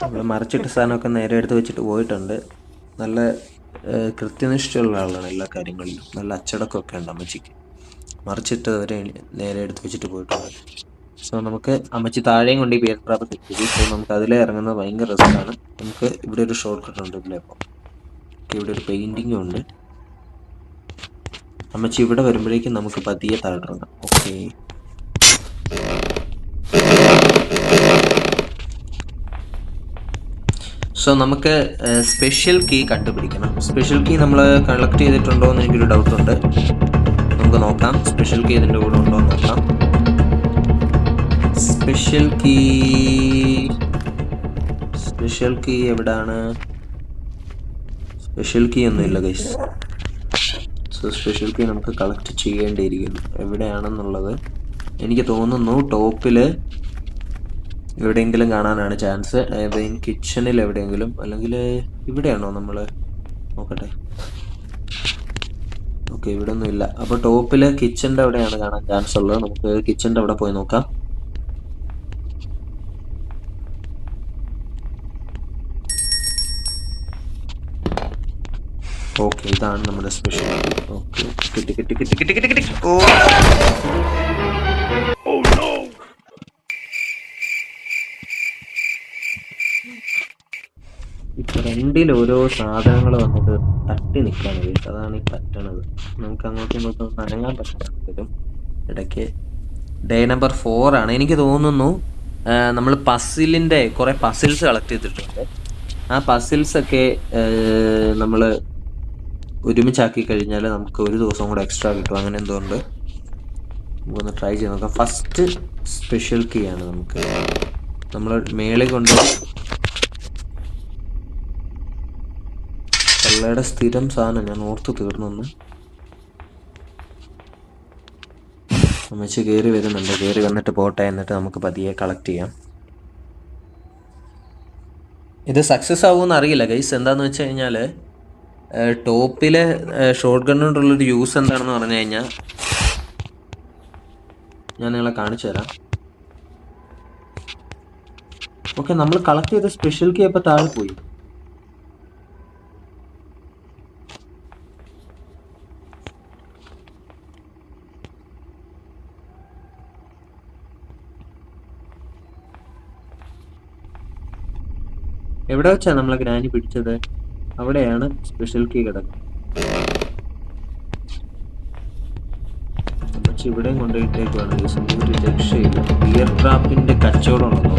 നമ്മൾ മറിച്ചിട്ട സാധനമൊക്കെ നേരെ എടുത്ത് വെച്ചിട്ട് പോയിട്ടുണ്ട്. നല്ല കൃത്യനിഷ്ഠയുള്ള ആളാണ് എല്ലാ കാര്യങ്ങളിലും. നല്ല അച്ചടക്കമൊക്കെ ഉണ്ട് അമ്മച്ചിക്ക്. മറിച്ചിട്ട് വരെ നേരെ എടുത്ത് വെച്ചിട്ട് പോയിട്ടുണ്ട്. സോ നമുക്ക് അമ്മച്ചി താഴെയും കൊണ്ട് ഈ ബിയർ ട്രാപ്പ് സെറ്റ് ചെയ്തു. സോ നമുക്ക് അതിലെ ഇറങ്ങുന്നത് ഭയങ്കര റിസ്ക്കാണ്. നമുക്ക് ഇവിടെ ഒരു ഷോർട്ട് കട്ട് ഉണ്ട് ഇതിലെ. അപ്പോൾ ഇവിടെ ഒരു പെയിൻറ്റിങ്ങും ഉണ്ട്. അമ്മച്ചി ഇവിടെ വരുമ്പോഴേക്കും നമുക്ക് പതിയെ താഴെയിറങ്ങാം. ഓക്കെ, സോ നമുക്ക് സ്പെഷ്യൽ കീ കണ്ടുപിടിക്കണം. സ്പെഷ്യൽ കീ നമ്മൾ കളക്ട് ചെയ്തിട്ടുണ്ടോ എന്ന് എനിക്കൊരു ഡൗട്ടുണ്ട്. നമുക്ക് നോക്കാം സ്പെഷ്യൽ കീ ഇതിൻ്റെ കൂടെ ഉണ്ടോ എന്ന് നോക്കാം. സ്പെഷ്യൽ കീ എവിടാണ്? സ്പെഷ്യൽ കീ ഒന്നുമില്ല ഗൈസ്. സോ സ്പെഷ്യൽ കീ നമുക്ക് കളക്ട് ചെയ്യേണ്ടിയിരിക്കുന്നു. എവിടെയാണെന്നുള്ളത് എനിക്ക് തോന്നുന്നു ടോപ്പിൽ എവിടെയെങ്കിലും കാണാനാണ് ചാൻസ്. കിച്ചണിൽ എവിടെയെങ്കിലും, അല്ലെങ്കിൽ ഇവിടെയാണോ നമ്മൾ നോക്കട്ടെ. ഓക്കെ, ഇവിടെ ഒന്നും ഇല്ല. അപ്പോൾ ടോപ്പിൽ കിച്ചൻ്റെ അവിടെയാണ് കാണാൻ ചാൻസ് ഉള്ളത്. നമുക്ക് കിച്ചൻ്റെ അവിടെ പോയി നോക്കാം. ഓക്കെ, ഇതാണ് നമ്മുടെ സ്പെഷ്യൽ. ഓക്കെ, കിട്ടി കിട്ടി കിട്ടി കിട്ടി കിട്ടി കിട്ടി. ഓ ഈ ഫ്രണ്ടിൽ ഓരോ സാധനങ്ങൾ വന്നിട്ട് തട്ടി നിൽക്കാണ് വീട്ടിൽ. അതാണ് ഈ പറ്റണത്. നമുക്ക് അങ്ങോട്ടും ഇങ്ങോട്ടും അനങ്ങാൻ പറ്റും ഇടയ്ക്ക്. ഡേ നമ്പർ 4 ആണ് എനിക്ക് തോന്നുന്നു. നമ്മൾ പസിലിൻ്റെ കുറേ പസിൽസ് കളക്ട് ചെയ്തിട്ടുണ്ട്. ആ പസിൽസൊക്കെ നമ്മൾ ഒരുമിച്ചാക്കി കഴിഞ്ഞാൽ നമുക്ക് ഒരു ദിവസം കൂടെ എക്സ്ട്രാ കിട്ടും. അങ്ങനെ എന്തുകൊണ്ട് നമുക്കൊന്ന് ട്രൈ ചെയ്ത് നോക്കാം. ഫസ്റ്റ് സ്പെഷ്യൽ കീ ആണ്. നമുക്ക് നമ്മൾ മേളിൽ കൊണ്ട് കള്ളയുടെ സ്ഥിരം സാധനം ഞാൻ ഓർത്ത് തീർന്നു. അമ്മച്ച് കയറി വരുന്നുണ്ട്. കയറി വന്നിട്ട് പോട്ടെ, എന്നിട്ട് നമുക്ക് പതിയെ കളക്ട് ചെയ്യാം. ഇത് സക്സസ് ആവുമെന്ന് അറിയില്ല ഗൈസ്. എന്താണെന്ന് വെച്ച് കഴിഞ്ഞാൽ ടോപ്പിലെ ഷോർട്ട് ഗണ്ണുകൊണ്ടുള്ളൊരു യൂസ് എന്താണെന്ന് പറഞ്ഞു കഴിഞ്ഞാൽ ഞാൻ നിങ്ങളെ കാണിച്ചു തരാം. ഓക്കെ, നമ്മൾ കളക്ട് ചെയ്ത സ്പെഷ്യൽ കീ അപ്പോൾ താഴെ പോയി. എവിടെ വെച്ചാണ് നമ്മളെ ഗ്രാനി പിടിച്ചത്? അവിടെയാണ് സ്പെഷ്യൽ കീ കിടക്കുന്നത്. പക്ഷെ ഇവിടെയും കൊണ്ടുപോയിട്ടേക്കാണ്. ഒരു രക്ഷയില്ല. ബിയർ ട്രാപ്പിന്റെ കച്ചവടം ഉണ്ടോ?